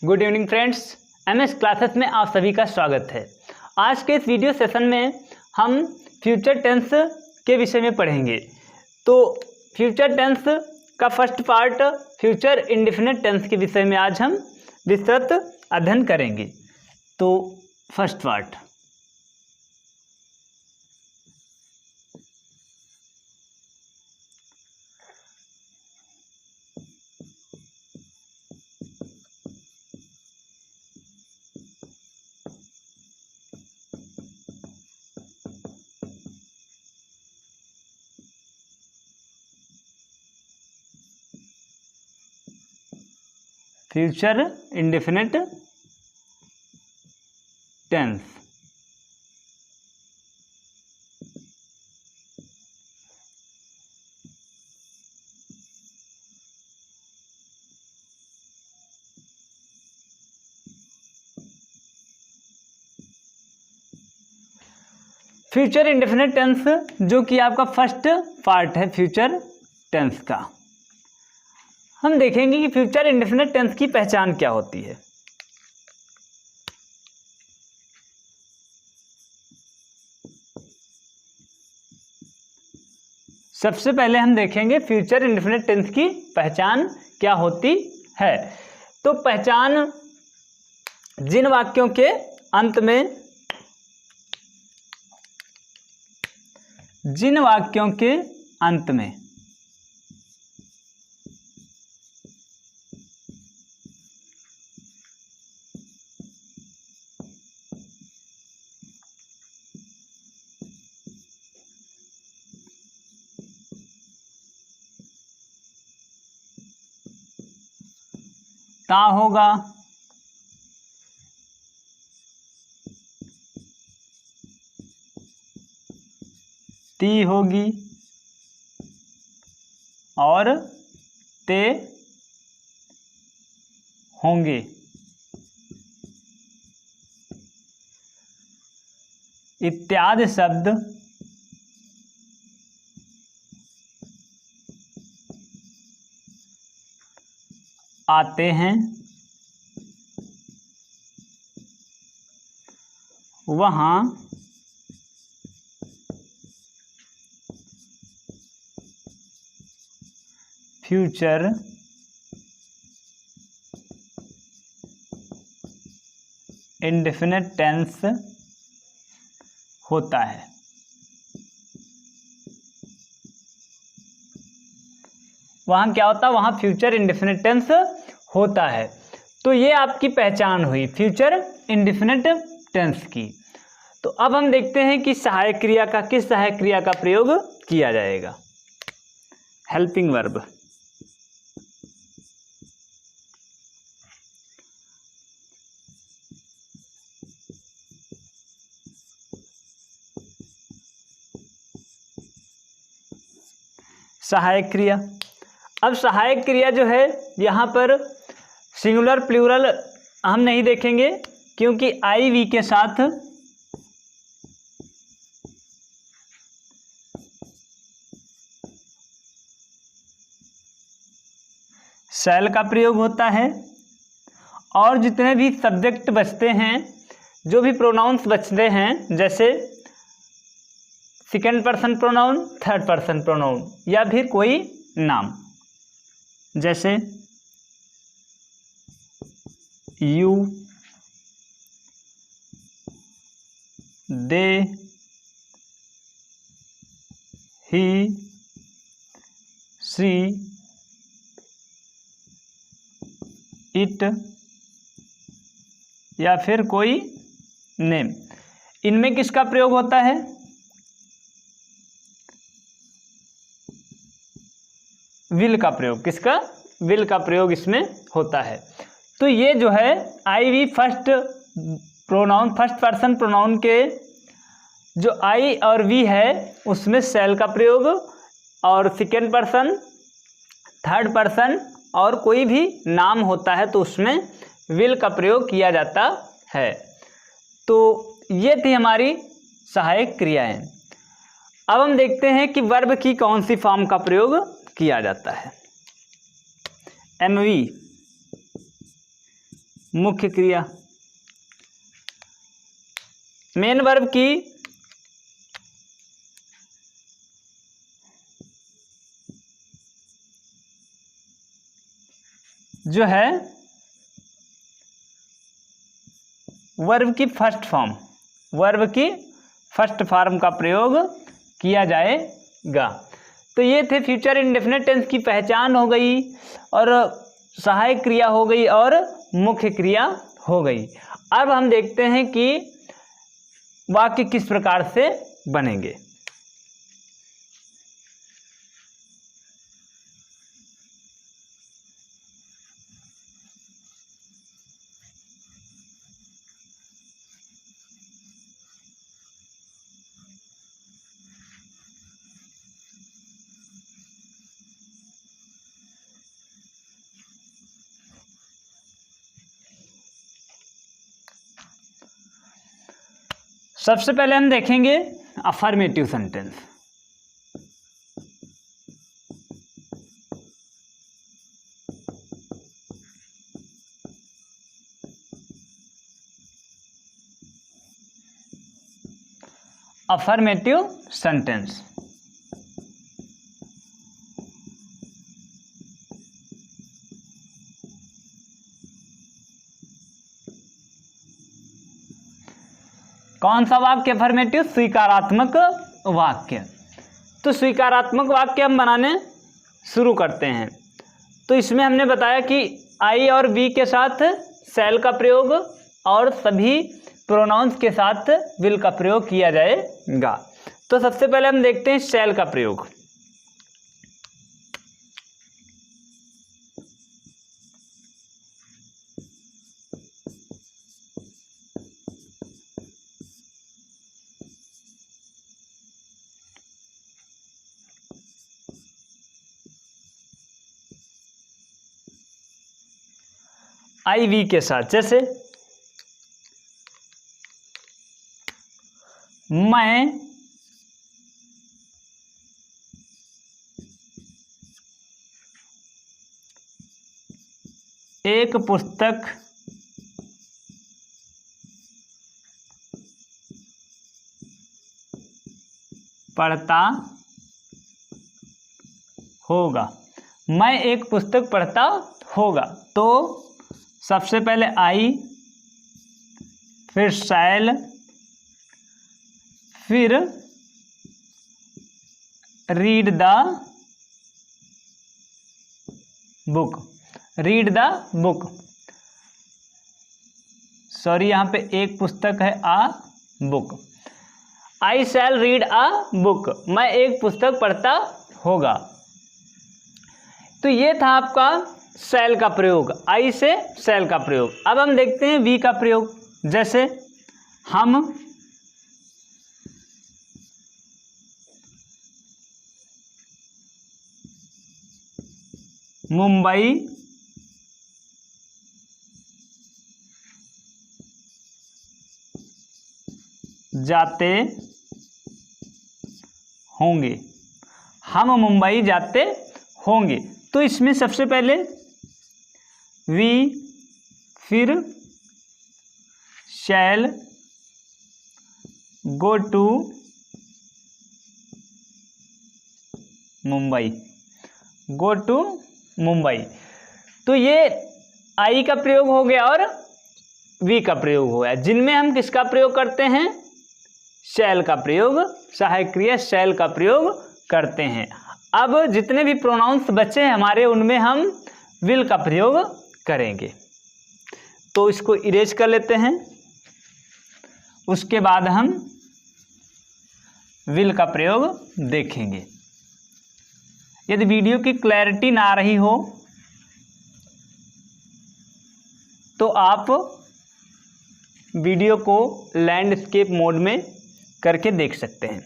Good evening friends, MS classes में आप सभी का स्वागत है। आज के इस वीडियो सेशन में हम फ्यूचर टेंस के विषय में पढ़ेंगे। तो फ्यूचर टेंस का first part future indefinite tense के विषय में आज हम विस्तृत अध्ययन करेंगे। तो first part, future indefinite tense. Future indefinite tense जो कि आपका फर्स्ट पार्ट है फ्यूचर टेंस का, हम देखेंगे कि फ्यूचर इंडेफिनिट टेंस की पहचान क्या होती है। सबसे पहले हम देखेंगे फ्यूचर इंडेफिनिट टेंस की पहचान क्या होती है। तो पहचान जिन वाक्यों के अंत में ता होगा, ती होगी और ते होंगे इत्यादि शब्द आते हैं, वहाँ फ्यूचर इंडेफिनिट टेंस होता है। वहाँ क्या होता है? वहाँ फ्यूचर इंडेफिनिट टेंस होता है। तो ये आपकी पहचान हुई फ्यूचर इंडेफिनिट टेंस की। तो अब हम देखते हैं कि सहायक क्रिया का किस सहायक क्रिया का प्रयोग किया जाएगा। Helping verb. सहायक क्रिया। अब सहायक क्रिया जो है यहाँ पर सिंगुलर प्लूरल हम नहीं देखेंगे, क्योंकि आई वी के साथ शैल का प्रयोग होता है, और जितने भी सब्जेक्ट बचते हैं, जो भी प्रोनाउंस बचते हैं, जैसे second person pronoun, third person pronoun, या फिर कोई नाम, जैसे you, they, he, she, it, या फिर कोई नेम, इनमें किसका प्रयोग होता है? विल का प्रयोग। किसका? विल का प्रयोग इसमें होता है। तो ये जो है I we first pronoun, first person pronoun के जो आई और वी है उसमें शैल का प्रयोग, और सेकेंड पर्सन, थर्ड पर्सन और कोई भी नाम होता है तो उसमें विल का प्रयोग किया जाता है। तो ये थी हमारी सहायक क्रियाएं। अब हम देखते हैं कि वर्ब की कौन सी फॉर्म का प्रयोग किया जाता है। एमवी मुख्य क्रिया। मेन वर्ब की जो है वर्ब की फर्स्ट फॉर्म, वर्ब की फर्स्ट फॉर्म का प्रयोग किया जाएगा। तो ये थे फ्यूचर इंडेफिनिट टेंस की पहचान हो गई, और सहायक क्रिया हो गई, और मुख्य क्रिया हो गई। अब हम देखते हैं कि वाक्य किस प्रकार से बनेंगे। सबसे पहले हम देखेंगे अफर्मेटिव सेंटेंस। अफर्मेटिव सेंटेंस कौन सा वाक्य अफर्मेटिव? स्वीकारात्मक वाक्य। तो स्वीकारात्मक वाक्य हम बनाने शुरू करते हैं। तो इसमें हमने बताया कि आई और बी के साथ शैल का प्रयोग और सभी प्रोनाउंस के साथ विल का प्रयोग किया जाएगा। तो सबसे पहले हम देखते हैं शैल का प्रयोग। आई वी के साथ, जैसे मैं एक पुस्तक पढ़ता होगा। मैं एक पुस्तक पढ़ता होगा। तो सबसे पहले आई, फिर शैल, फिर read the book. Read the book, sorry यहाँ पे एक पुस्तक है, a book. I shall read a book, मैं एक पुस्तक पढ़ता होगा। तो ये था आपका शैल का प्रयोग, आई से शैल का प्रयोग। अब हम देखते हैं वी का प्रयोग। जैसे हम मुंबई जाते होंगे। हम मुंबई जाते होंगे। तो इसमें सबसे पहले वी, फिर shall go to Mumbai, go to Mumbai. तो ये आई का प्रयोग हो गया और वी का प्रयोग हो गया, जिनमें हम किसका प्रयोग करते हैं? शैल का प्रयोग, सहायक क्रिया शैल का प्रयोग करते हैं। अब जितने भी प्रोनाउंस बचे हैं हमारे, उनमें हम विल का प्रयोग करेंगे। तो इसको इरेज कर लेते हैं। उसके बाद हम विल का प्रयोग देखेंगे। यदि वीडियो की क्लैरिटी ना आ रही हो तो आप वीडियो को लैंडस्केप मोड में करके देख सकते हैं।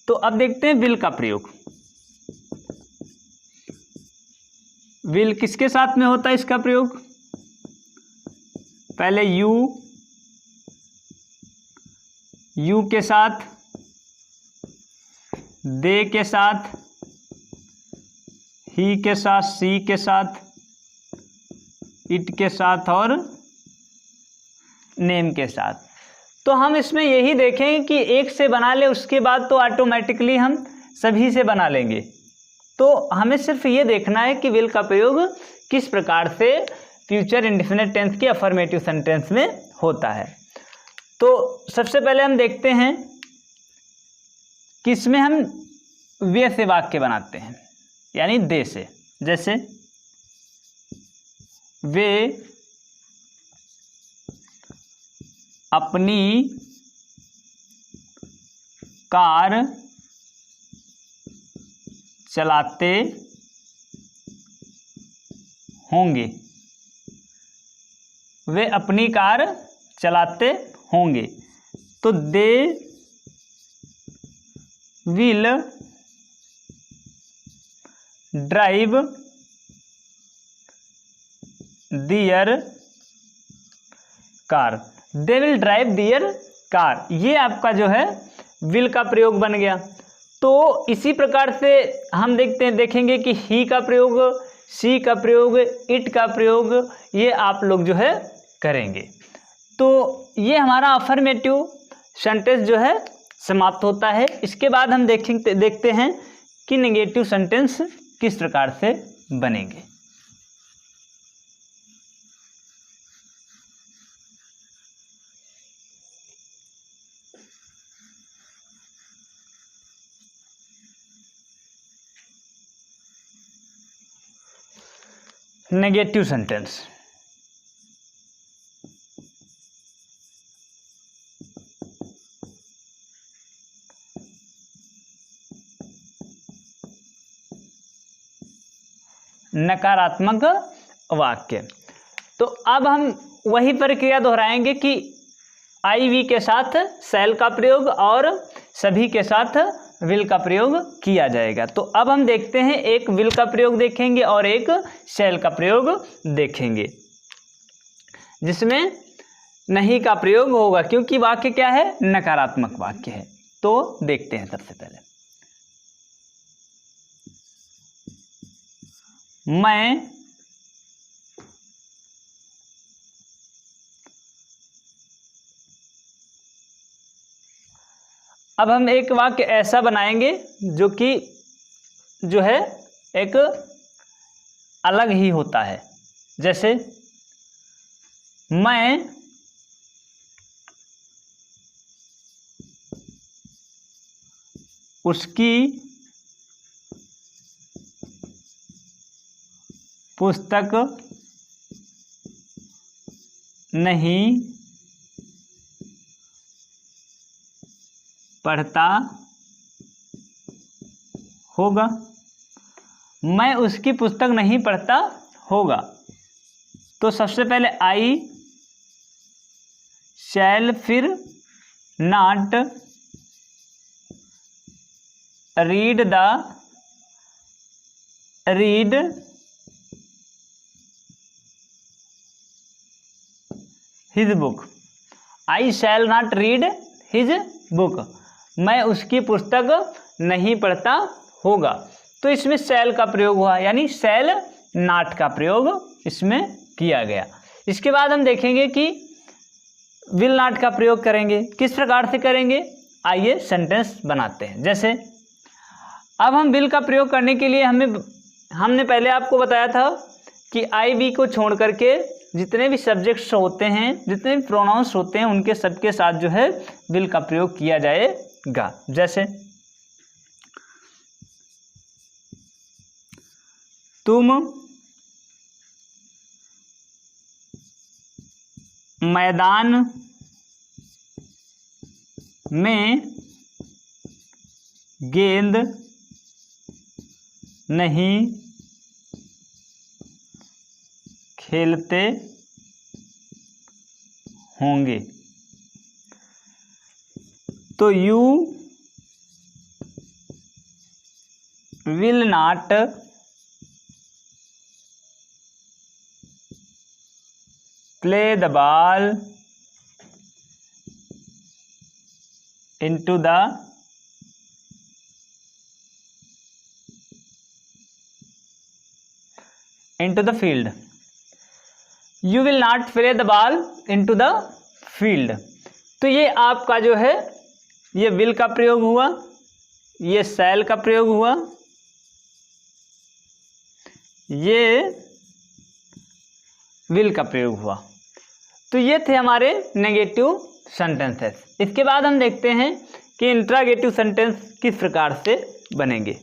तो अब देखते हैं विल का प्रयोग। विल किसके साथ में होता है इसका प्रयोग? पहले यू के साथ, दे के साथ, ही के साथ, सी के साथ, इट के साथ और नेम के साथ। तो हम इसमें यही देखें कि एक से बना ले, उसके बाद तो ऑटोमेटिकली हम सभी से बना लेंगे। तो हमें सिर्फ ये देखना है कि विल का प्रयोग किस प्रकार से फ्यूचर इंडेफिनिट टेंस के अफर्मेटिव सेंटेंस में होता है। तो सबसे पहले हम देखते हैं कि इसमें हम वे से वाक्य बनाते हैं, यानी दे से। जैसे वे अपनी कार चलाते होंगे। वे अपनी कार चलाते होंगे। तो they will drive their car. They will drive their car, ये आपका जो है विल का प्रयोग बन गया। तो इसी प्रकार से हम देखेंगे कि ही का प्रयोग, सी का प्रयोग, इट का प्रयोग, ये आप लोग जो है करेंगे। तो ये हमारा अफर्मेटिव सेंटेंस जो है समाप्त होता है। इसके बाद हम देखते हैं कि नेगेटिव सेंटेंस किस प्रकार से बनेंगे। Negative sentence. नकारात्मक वाक्य। तो अब हम वही प्रक्रिया दोहराएंगे कि आई वी के साथ शैल का प्रयोग और सभी के साथ विल का प्रयोग किया जाएगा। तो अब हम देखते हैं, एक विल का प्रयोग देखेंगे और एक शैल का प्रयोग देखेंगे, जिसमें नहीं का प्रयोग होगा, क्योंकि वाक्य क्या है, नकारात्मक वाक्य है। तो देखते हैं सबसे पहले, अब हम एक वाक्य ऐसा बनाएंगे जो कि जो है एक अलग ही होता है। जैसे मैं उसकी पुस्तक नहीं पढ़ता होगा। मैं उसकी पुस्तक नहीं पढ़ता होगा। तो सबसे पहले आई शैल, फिर not read his book. I shall not read his book, मैं उसकी पुस्तक नहीं पढ़ता होगा। तो इसमें शैल का प्रयोग हुआ, यानी शैल नॉट का प्रयोग इसमें किया गया। इसके बाद हम देखेंगे कि विल नॉट का प्रयोग करेंगे। किस प्रकार से करेंगे, आइए सेंटेंस बनाते हैं। जैसे अब हम विल का प्रयोग करने के लिए हमने पहले आपको बताया था कि आई वी को छोड़ करके जितने भी सब्जेक्ट्स होते हैं, जितने भी प्रोनाउंस होते हैं, उनके सबके साथ जो है विल का प्रयोग किया जाएगा। जैसे तुम मैदान में गेंद नहीं खेलते होंगे। तो you will not play the ball into the field. You will not play the ball into the field. तो ये आपका जो है ये विल का प्रयोग हुआ, ये शैल का प्रयोग हुआ, ये विल का प्रयोग हुआ। तो ये थे हमारे नेगेटिव सेंटेंसेस। इसके बाद हम देखते हैं कि इंट्रागेटिव सेंटेंस किस प्रकार से बनेंगे।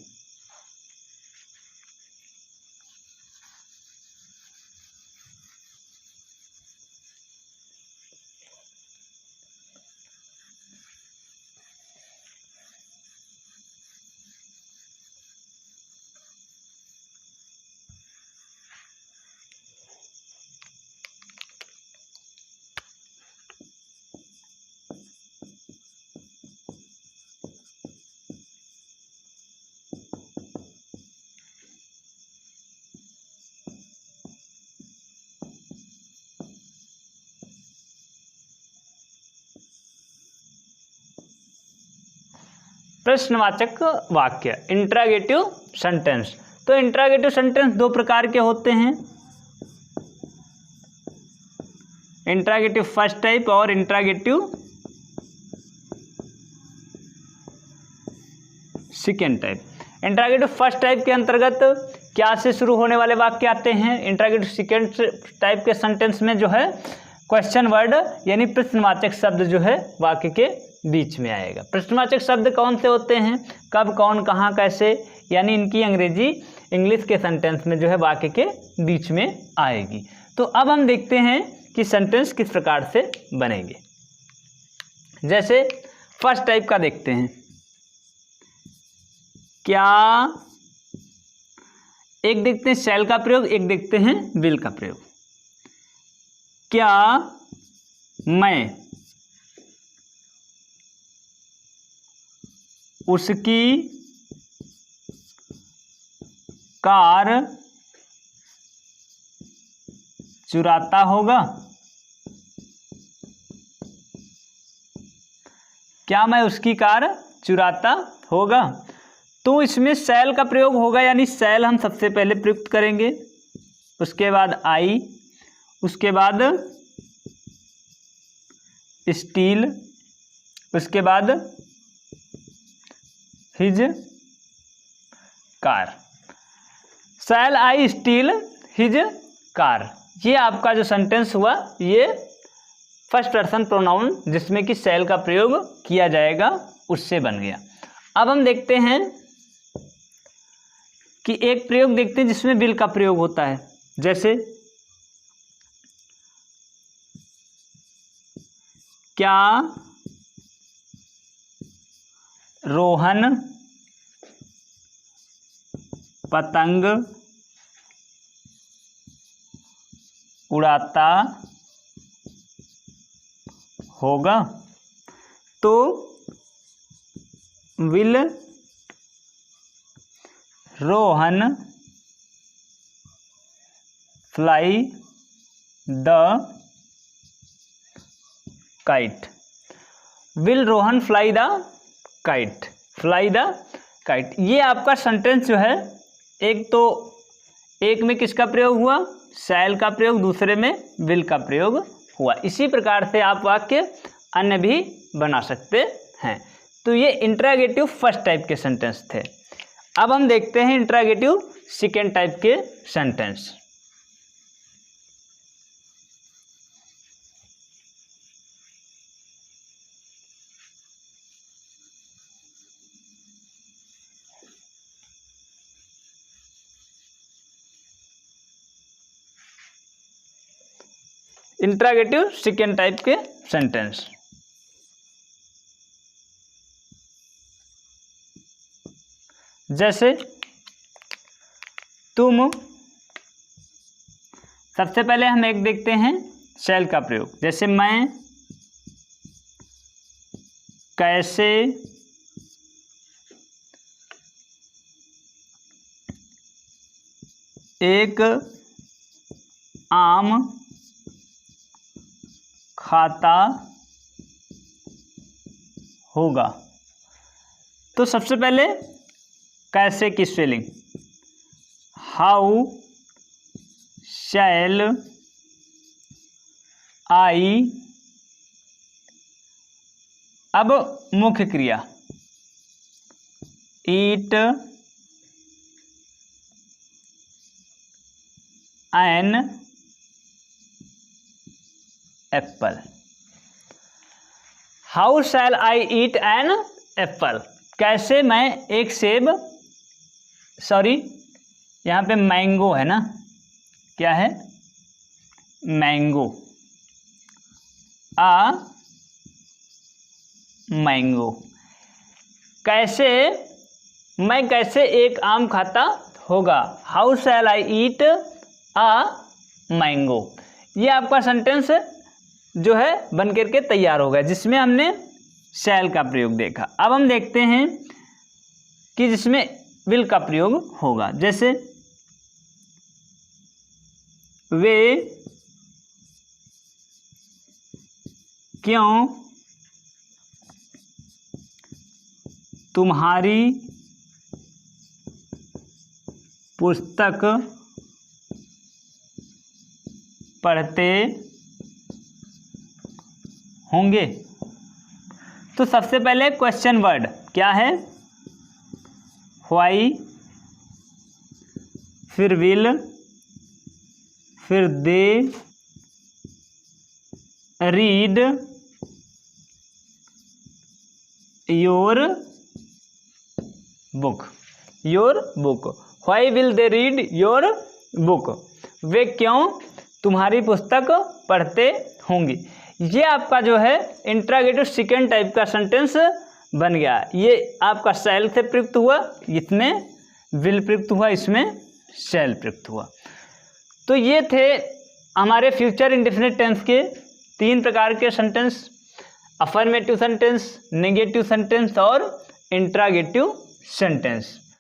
प्रश्नवाचक वाक्य, इंट्रागेटिव सेंटेंस। तो इंट्रागेटिव सेंटेंस दो प्रकार के होते हैं, इंट्रागेटिव फर्स्ट टाइप और interrogative second type. Interrogative first type के अंतर्गत क्या से शुरू होने वाले वाक्य आते हैं। इंट्रागेटिव सेकेंड टाइप के सेंटेंस में जो है क्वेश्चन वर्ड यानी प्रश्नवाचक शब्द जो है वाक्य के बीच में आएगा। प्रश्नवाचक शब्द कौन से होते हैं, कब, कौन, कहाँ, कैसे, यानी इनकी अंग्रेजी इंग्लिश के सेंटेंस में जो है वाक्य के बीच में आएगी। तो अब हम देखते हैं कि सेंटेंस किस प्रकार से बनेंगे। जैसे फर्स्ट टाइप का देखते हैं, क्या, एक देखते हैं शैल का प्रयोग, एक देखते हैं विल का प्रयोग। क्या मैं उसकी कार चुराता होगा। क्या मैं उसकी कार चुराता होगा। तो इसमें शैल का प्रयोग होगा, यानी शैल हम सबसे पहले प्रयुक्त करेंगे, उसके बाद आई, उसके बाद स्टील, उसके बाद हिज कार। शैल आई स्टील हिज कार, ये आपका जो सेंटेंस हुआ ये फर्स्ट पर्सन प्रोनाउन जिसमें कि शैल का प्रयोग किया जाएगा उससे बन गया। अब हम देखते हैं कि एक प्रयोग देखते हैं जिसमें विल का प्रयोग होता है। जैसे क्या रोहन पतंग उड़ाता होगा। तो will Rohan fly the kite. Will Rohan fly the kite, fly the kite. ये आपका सेंटेंस जो है एक में किसका प्रयोग हुआ, शैल का प्रयोग, दूसरे में विल का प्रयोग हुआ। इसी प्रकार से आप वाक्य अन्य भी बना सकते हैं। तो ये इंट्रागेटिव फर्स्ट टाइप के सेंटेंस थे। अब हम देखते हैं इंट्रागेटिव सेकेंड टाइप के सेंटेंस। इंट्रागेटिव सेकेंड टाइप के सेंटेंस, जैसे तुम, सबसे पहले हम एक देखते हैं शैल का प्रयोग। जैसे मैं कैसे एक आम खाता होगा। तो सबसे पहले कैसे की स्पेलिंग, हाउ शैल आई अब मुख्य क्रिया, eat an apple. How shell I eat an apple, कैसे मैं एक सेब, सॉरी यहाँ पे मैंगो है ना, क्या है, मैंगो, मैंगो, कैसे मैं कैसे एक आम खाता होगा, how shell I eat mango. ये आपका सेंटेंस जो है बन करके तैयार होगा, जिसमें हमने शैल का प्रयोग देखा। अब हम देखते हैं कि जिसमें विल का प्रयोग होगा, जैसे वे क्यों तुम्हारी पुस्तक पढ़ते होंगे। तो सबसे पहले क्वेश्चन वर्ड क्या है, व्हाई, फिर विल, फिर they read your book, your book, why will they read your book, वे क्यों तुम्हारी पुस्तक पढ़ते होंगे। ये आपका जो है इंट्रागेटिव सेकेंड टाइप का सेंटेंस बन गया। ये आपका शैल से प्रयुक्त हुआ, इसमें विल प्रयुक्त हुआ, इसमें शैल प्रयुक्त हुआ। तो ये थे हमारे फ्यूचर इंडेफिनिट टेंस के 3 प्रकार के sentence, affirmative sentence, negative sentence और इंट्रागेटिव सेंटेंस।